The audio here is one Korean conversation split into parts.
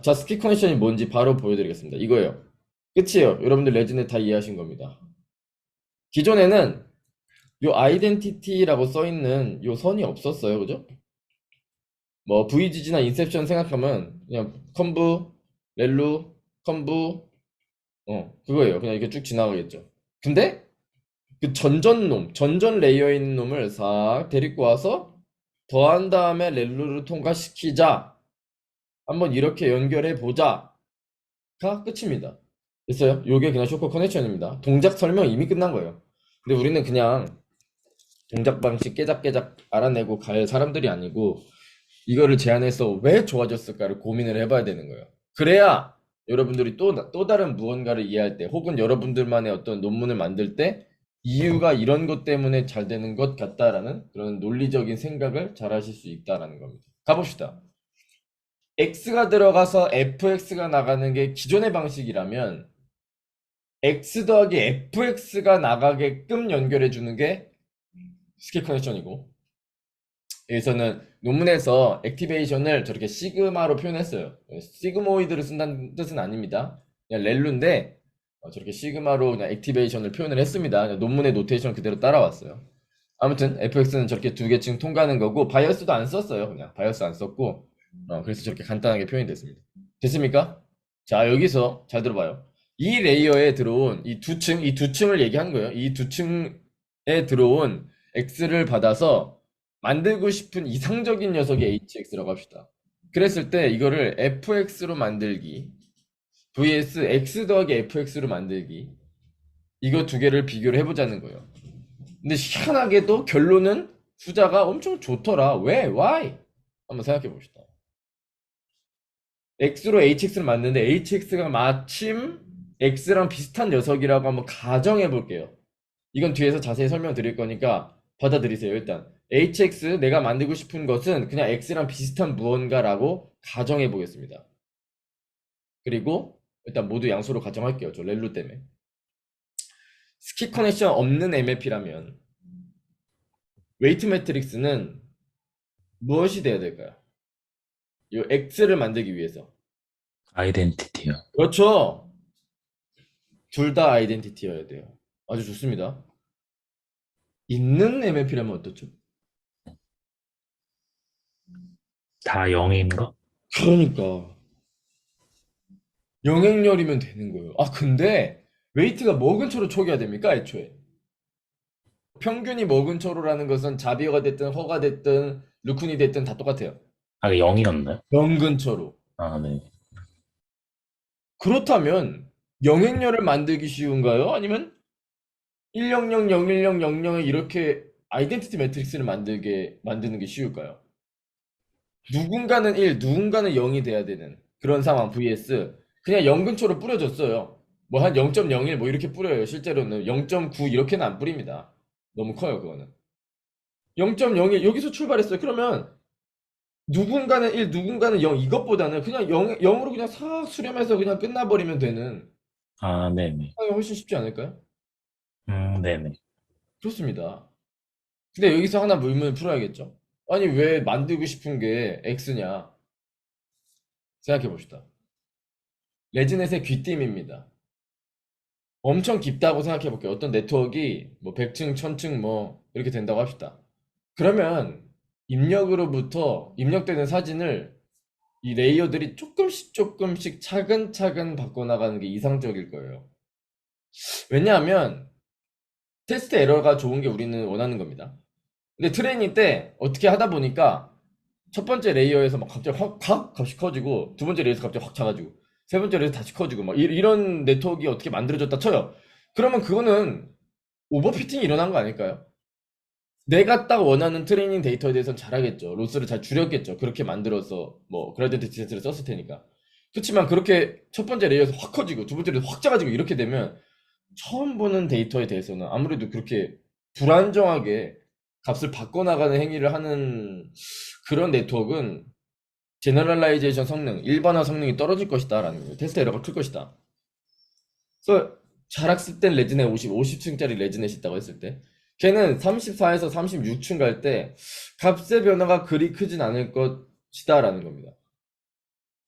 자, 스킵 커넥션이 뭔지 바로 보여드리겠습니다. 이거예요. 끝이에요. 여러분들 레진에 다 이해하신 겁니다. 기존에는 요 아이덴티티라고 써있는 요 선이 없었어요. 그죠? 뭐 VGG나 인셉션 생각하면 그냥 컴브, 렐루, 컴브, 그거예요. 그냥 이렇게 쭉 지나가겠죠. 근데 그 전전 레이어에 있는 놈을 싹 데리고 와서 더한 다음에 렐루를 통과시키자. 한번 이렇게 연결해 보자가 끝입니다. 됐어요? 요게 그냥 쇼커 커넥션입니다. 동작 설명 이미 끝난 거예요. 근데 우리는 그냥 동작 방식 깨작깨작 알아내고 갈 사람들이 아니고 이거를 제안해서 왜 좋아졌을까를 고민을 해봐야 되는 거예요. 그래야 여러분들이 또 다른 무언가를 이해할 때 혹은 여러분들만의 어떤 논문을 만들 때 이유가 이런 것 때문에 잘 되는 것 같다라는 그런 논리적인 생각을 잘 하실 수 있다라는 겁니다. 가봅시다. X가 들어가서 fx가 나가는 게 기존의 방식이라면 x 더하기 fx가 나가게끔 연결해 주는 게 스킬 커넥션이고, 여기서는 논문에서 액티베이션을 저렇게 시그마로 표현했어요. 시그모이드를 쓴다는 뜻은 아닙니다. 그냥 렐루인데 저렇게 시그마로 그냥 액티베이션을 표현을 했습니다. 그냥 논문의 노테이션 그대로 따라왔어요. 아무튼 fx는 저렇게 두 개층 통과하는 거고 바이어스도 안 썼어요. 그냥 바이어스 안 썼고 그래서 저렇게 간단하게 표현이 됐습니다. 됐습니까? 자, 여기서 잘 들어봐요. 이 레이어에 들어온 이 두 층을 얘기한 거예요. 이 두 층에 들어온 x를 받아서 만들고 싶은 이상적인 녀석이 hx라고 합시다. 그랬을 때 이거를 fx로 만들기 vs x 더하기 fx로 만들기, 이거 두 개를 비교를 해보자는 거예요. 근데 희한하게도 결론은 후자가 엄청 좋더라. 왜? Why? 한번 생각해 봅시다. x로 hx를 만드는데 hx가 마침 x랑 비슷한 녀석이라고 한번 가정해 볼게요. 이건 뒤에서 자세히 설명드릴 거니까 받아들이세요. 일단 hx, 내가 만들고 싶은 것은 그냥 x랑 비슷한 무언가라고 가정해 보겠습니다. 그리고 일단 모두 양수로 가정할게요. 저 렐루 때문에. 스킵 커넥션 없는 MLP라면 웨이트 매트릭스는 무엇이 돼야 될까요? 이 x를 만들기 위해서. 아이덴티티요. 그렇죠. 둘 다 아이덴티티여야 돼요. 아주 좋습니다. 있는 MLP라면 어떻죠? 다 0인 거? 그러니까 영행렬이면 되는 거예요. 아, 근데 웨이트가 뭐 근처로 초기화 됩니까? 애초에 평균이 뭐 근처로라는 것은 자비어가 됐든 허가 됐든 루쿤이 됐든 다 똑같아요. 아, 0이었나요? 0 근처로. 아, 네. 그렇다면 영행렬을 만들기 쉬운가요? 아니면 100, 010, 00에 이렇게 아이덴티티 매트릭스를 만드는 게 쉬울까요? 누군가는 1, 누군가는 0이 돼야 되는 그런 상황 vs 그냥 0 근처로 뿌려졌어요. 뭐 한 0.01 뭐 이렇게 뿌려요. 실제로는 0.9 이렇게는 안 뿌립니다. 너무 커요, 그거는. 0.01 여기서 출발했어요. 그러면 누군가는 1, 누군가는 0 이것보다는 그냥 0으로 그냥 싹 수렴해서 그냥 끝나버리면 되는 아, 네네. 상황이 훨씬 쉽지 않을까요? 네네. 그렇습니다. 근데 여기서 하나 의문을 풀어야겠죠. 아니, 왜 만들고 싶은 게 X냐? 생각해 봅시다. 레지넷의 귀띔입니다. 엄청 깊다고 생각해 볼게요. 어떤 네트워크가 뭐 100층, 1000층 뭐 이렇게 된다고 합시다. 그러면 입력되는 사진을 이 레이어들이 조금씩 조금씩 차근차근 바꿔나가는 게 이상적일 거예요. 왜냐하면 테스트 에러가 좋은 게 우리는 원하는 겁니다. 근데 트레이닝 때 어떻게 하다 보니까 첫 번째 레이어에서 막 갑자기 확 값이 커지고 두 번째 레이어에서 갑자기 확 작아지고 세 번째 레이어에서 다시 커지고 막 이런 네트워크가 어떻게 만들어졌다 쳐요. 그러면 그거는 오버피팅이 일어난 거 아닐까요? 내가 딱 원하는 트레이닝 데이터에 대해서는 잘하겠죠. 로스를 잘 줄였겠죠. 그렇게 만들어서 뭐 그라디언트 디센트를 썼을 테니까. 그렇지만 그렇게 첫 번째 레이어에서 확 커지고 두 번째 레이어에서 확 작아지고 이렇게 되면 처음 보는 데이터에 대해서는 아무래도 그렇게 불안정하게 값을 바꿔나가는 행위를 하는 그런 네트워크는 제너럴라이제이션 성능, 일반화 성능이 떨어질 것이다 라는 거예요. 테스트 에러가 클 것이다. 그래서 잘 학습된 레지넷 50층짜리 레지넷이 있다고 했을 때 걔는 34에서 36층 갈 때 값의 변화가 그리 크진 않을 것이다 라는 겁니다.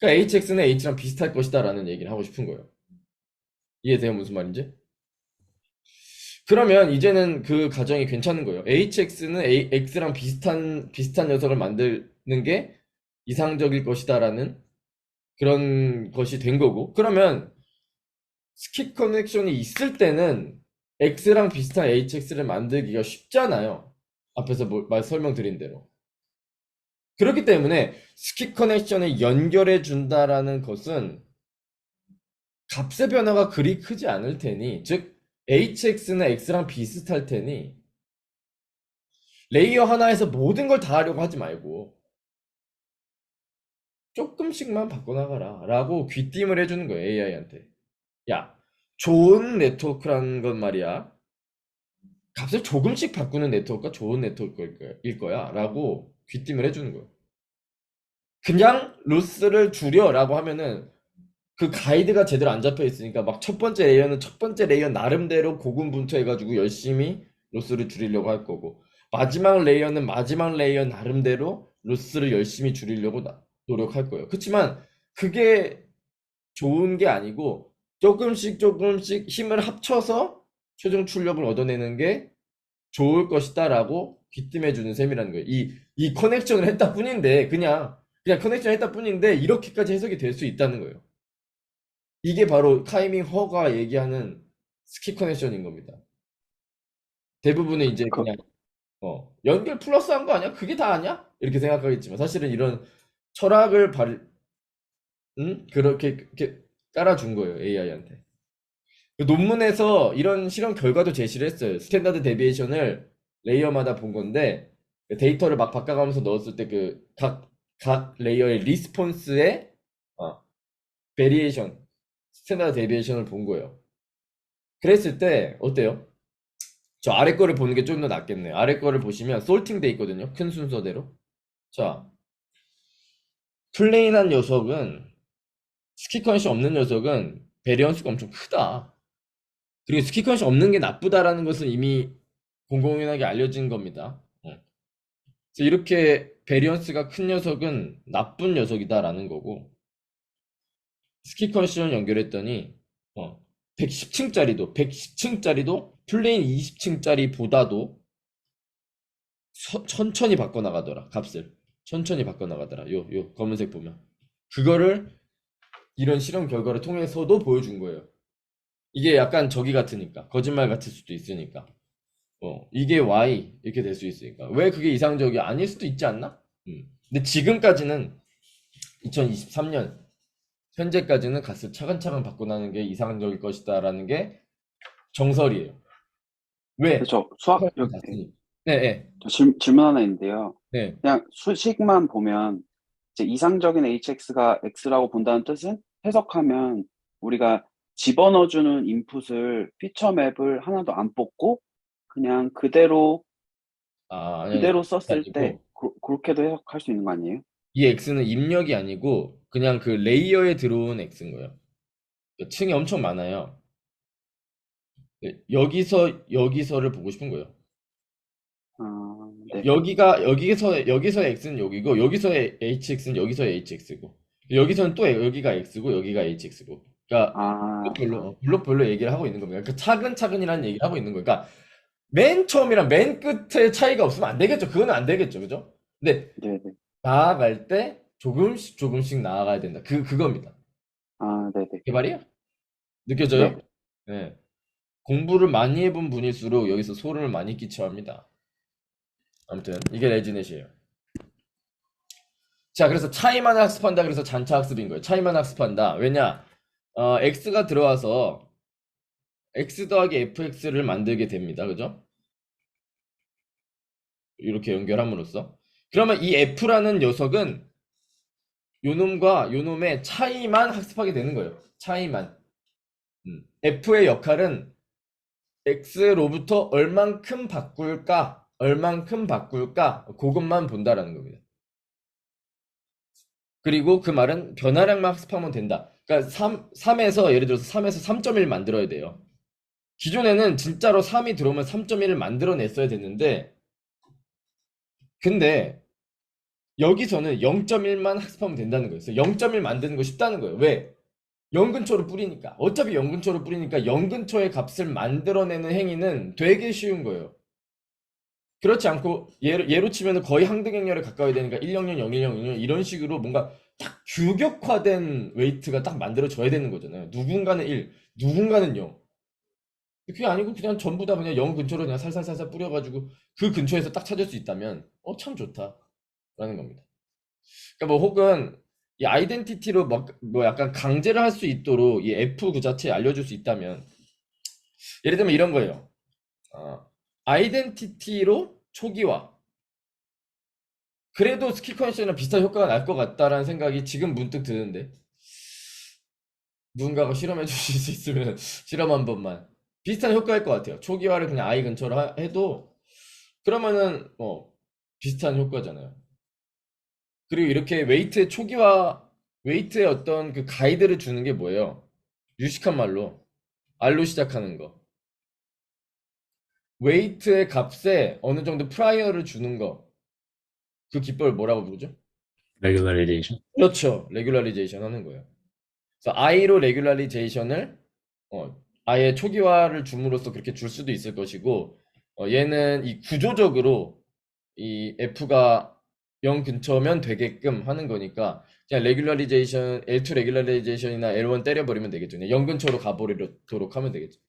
그러니까 hx는 h랑 비슷할 것이다라는 얘기를 하고 싶은 거예요. 이해돼요? 무슨 말인지? 그러면 이제는 그 가정이 괜찮은 거예요. hx는 x랑 비슷한 녀석을 만드는 게 이상적일 것이다라는 그런 것이 된 거고. 그러면 스킵 커넥션이 있을 때는 x랑 비슷한 hx를 만들기가 쉽잖아요. 앞에서 설명드린 대로. 그렇기 때문에 스킵 커넥션을 연결해 준다라는 것은 값의 변화가 그리 크지 않을 테니, 즉 hx는 x랑 비슷할 테니 레이어 하나에서 모든 걸 다 하려고 하지 말고 조금씩만 바꿔나가라 라고 귀띔을 해주는 거예요, AI한테. 야, 좋은 네트워크라는 건 말이야, 값을 조금씩 바꾸는 네트워크가 좋은 네트워크일 거야 라고 귀띔을 해주는 거예요. 그냥 로스를 줄여 라고 하면은 그 가이드가 제대로 안 잡혀 있으니까 막 첫 번째 레이어는 첫 번째 레이어 나름대로 고군분투해가지고 열심히 로스를 줄이려고 할 거고, 마지막 레이어는 마지막 레이어 나름대로 로스를 열심히 줄이려고 노력할 거예요. 그렇지만 그게 좋은 게 아니고 조금씩 조금씩 힘을 합쳐서 최종 출력을 얻어내는 게 좋을 것이다라고 귀띔해주는 셈이라는 거예요. 이 커넥션을 했다 뿐인데, 그냥 커넥션 했다 뿐인데 이렇게까지 해석이 될 수 있다는 거예요. 이게 바로 카이밍 허가 얘기하는 스킵 커넥션인 겁니다. 대부분은 이제 그, 그냥 연결 플러스 한 거 아니야? 그게 다 아니야? 이렇게 생각하겠지만 사실은 이런 철학을 그렇게 깔아준 거예요, AI한테. 논문에서 이런 실험 결과도 제시를 했어요. 스탠다드 데비에이션을 레이어마다 본 건데, 데이터를 막 바꿔가면서 넣었을 때 각 레이어의 리스폰스의 베리에이션, 스탠다드 데비에이션을 본 거예요. 그랬을 때 어때요? 저 아래 거를 보는 게 좀 더 낫겠네요. 아래 거를 보시면 솔팅 돼 있거든요. 큰 순서대로. 자, 플레인한 녀석은, 스킵 컨디션 없는 녀석은 베리언스가 엄청 크다. 그리고 스킵 컨디션 없는 게 나쁘다라는 것은 이미 공공연하게 알려진 겁니다. 그래서 이렇게 베리언스가 큰 녀석은 나쁜 녀석이다라는 거고, 스킵 컨디션 연결했더니 110층짜리도 플레인 20층짜리보다도 천천히 바꿔나가더라. 값을 천천히 바꿔나가더라. 요 검은색 보면 그거를 이런 실험 결과를 통해서도 보여준 거예요. 이게 약간 저기 같으니까, 거짓말 같을 수도 있으니까, 이게 Y 이렇게 될 수 있으니까 왜 그게 이상적이 아닐 수도 있지 않나? 근데 지금까지는 2023년 현재까지는 값을 차근차근 바꿔나가는 게 이상적일 것이다라는 게 정설이에요. 왜? 저 수학, 났으니까. 네, 네, 저 질문 하나 있는데요. 네. 그냥 수식만 보면 이제 이상적인 hx가 x라고 본다는 뜻은 해석하면 우리가 집어넣어주는 인풋을 피처 맵을 하나도 안 뽑고 그냥 그대로 아니, 썼을 때 아니고 그렇게도 해석할 수 있는 거 아니에요? 이 X는 입력이 아니고 그냥 그 레이어에 들어온 X인 거예요. 층이 엄청 많아요. 여기서를 보고 싶은 거예요. 네. 여기서의 X는 여기고, 여기서의 HX는 여기서의 HX고, 여기서는 또 여기가 X고, 여기가 HX고. 그러니까 블록별로 얘기를 하고 있는 겁니다. 그러니까 차근차근이라는 얘기를 하고 있는 거예요. 그러니까 맨 처음이랑 맨 끝에 차이가 없으면 안 되겠죠. 그거는 안 되겠죠. 그죠? 근데 네네. 나아갈 때 조금씩 나아가야 된다. 그겁니다. 네네. 그게 말이야? 느껴져요? 네. 네. 공부를 많이 해본 분일수록 여기서 소름을 많이 끼쳐야 합니다. 아무튼 이게 레지넷이에요. 자, 그래서 차이만 학습한다. 그래서 잔차 학습인 거예요. 차이만 학습한다. 왜냐? x가 들어와서 x 더하기 fx를 만들게 됩니다. 그죠? 이렇게 연결함으로써. 그러면 이 f라는 녀석은 요놈과 요놈의 차이만 학습하게 되는 거예요. 차이만. f의 역할은 x로부터 얼만큼 바꿀까, 그것만 본다라는 겁니다. 그리고 그 말은 변화량만 학습하면 된다. 그러니까 3에서 예를 들어서 3에서 3.1 만들어야 돼요. 기존에는 진짜로 3이 들어오면 3.1을 만들어냈어야 됐는데, 근데 여기서는 0.1만 학습하면 된다는 거예요. 0.1 만드는 거 쉽다는 거예요. 왜? 0 근처로 뿌리니까. 어차피 0 근처로 뿌리니까 0 근처의 값을 만들어내는 행위는 되게 쉬운 거예요. 그렇지 않고 예로 치면 거의 항등행렬에 가까워야 되니까 100, 010, 00 이런 식으로 뭔가 딱 규격화된 웨이트가 딱 만들어져야 되는 거잖아요. 누군가는 1, 누군가는 0. 그게 아니고 그냥 전부 다 그냥 0 근처로 그냥 살살살살 뿌려가지고 그 근처에서 딱 찾을 수 있다면 참 좋다 라는 겁니다. 그러니까 뭐 혹은 이 아이덴티티로 뭐 약간 강제를 할 수 있도록 이 F 그 자체에 알려줄 수 있다면 예를 들면 이런 거예요. 아이덴티티로 초기화. 그래도 스킬 컨디션이랑 비슷한 효과가 날 것 같다라는 생각이 지금 문득 드는데 누군가가 실험해 주실 수 있으면 실험 한 번만. 비슷한 효과일 것 같아요. 초기화를 그냥 아이 근처로 해도 그러면은 비슷한 효과잖아요. 그리고 이렇게 웨이트의 초기화, 웨이트의 어떤 그 가이드를 주는 게 뭐예요? 유식한 말로 R로 시작하는 거. 웨이트의 값에 어느 정도 프라이어를 주는 거. 그 기법을 뭐라고 부르죠? 레귤러리제이션. 그렇죠. 레귤러리제이션 하는 거예요. 그래서 I로 레귤러리제이션을 아예 초기화를 줌으로써 그렇게 줄 수도 있을 것이고 얘는 이 구조적으로 이 F가 0 근처면 되게끔 하는 거니까 그냥 레귤러리제이션, L2 레귤러리제이션이나 L1 때려버리면 되겠죠. 그냥 0 근처로 가버리도록 하면 되겠죠.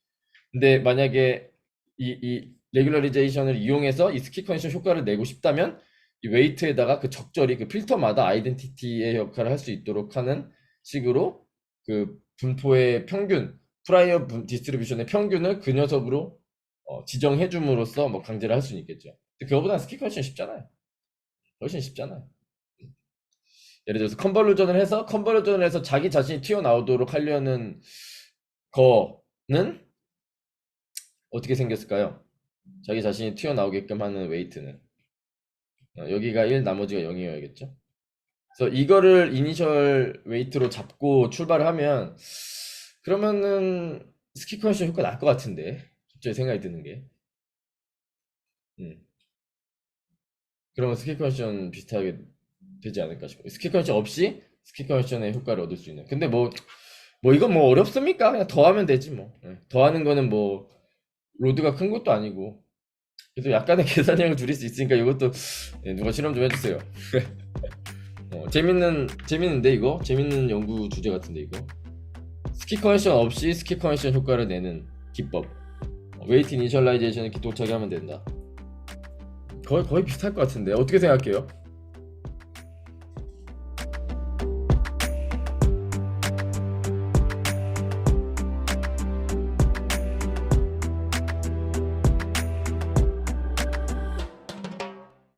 근데 만약에 이 레귤러리제이션을 이용해서 이 스킬 컨디션 효과를 내고 싶다면 이 웨이트에다가 그 적절히 그 필터마다 아이덴티티의 역할을 할 수 있도록 하는 식으로 그 분포의 평균, 프라이어 디스트리뷰션의 평균을 그 녀석으로 지정해 줌으로써 뭐 강제를 할 수는 있겠죠. 근데 그거보다 스킬 컨디션 쉽잖아요. 훨씬 쉽잖아요. 예를 들어서 컨버루전을 해서 자기 자신이 튀어나오도록 하려는 거는 어떻게 생겼을까요? 자기 자신이 튀어나오게끔 하는 웨이트는 여기가 1, 나머지가 0이어야겠죠. 그래서 이거를 이니셜 웨이트로 잡고 출발을 하면 그러면은 스킬 컨디션 효과 날 것 같은데 갑자기 생각이 드는 게 그러면 스킬 컨디션 비슷하게 되지 않을까 싶어요. 스킬 컨디션 없이 스킬 컨디션의 효과를 얻을 수 있는. 근데 뭐 이건 뭐 어렵습니까? 그냥 더하면 되지 뭐. 더하는 거는 뭐 로드가 큰 것도 아니고 그래도 약간의 계산량을 줄일 수 있으니까 이것도 누가 실험 좀 해주세요. 재밌는데 이거? 재밌는 연구 주제 같은데 이거? 스킬 컨디션 없이 스킬 컨디션 효과를 내는 기법. 웨이트 이니셜라이제이션을 기똥차게 하면 된다. 거의 비슷할 것 같은데 어떻게 생각해요?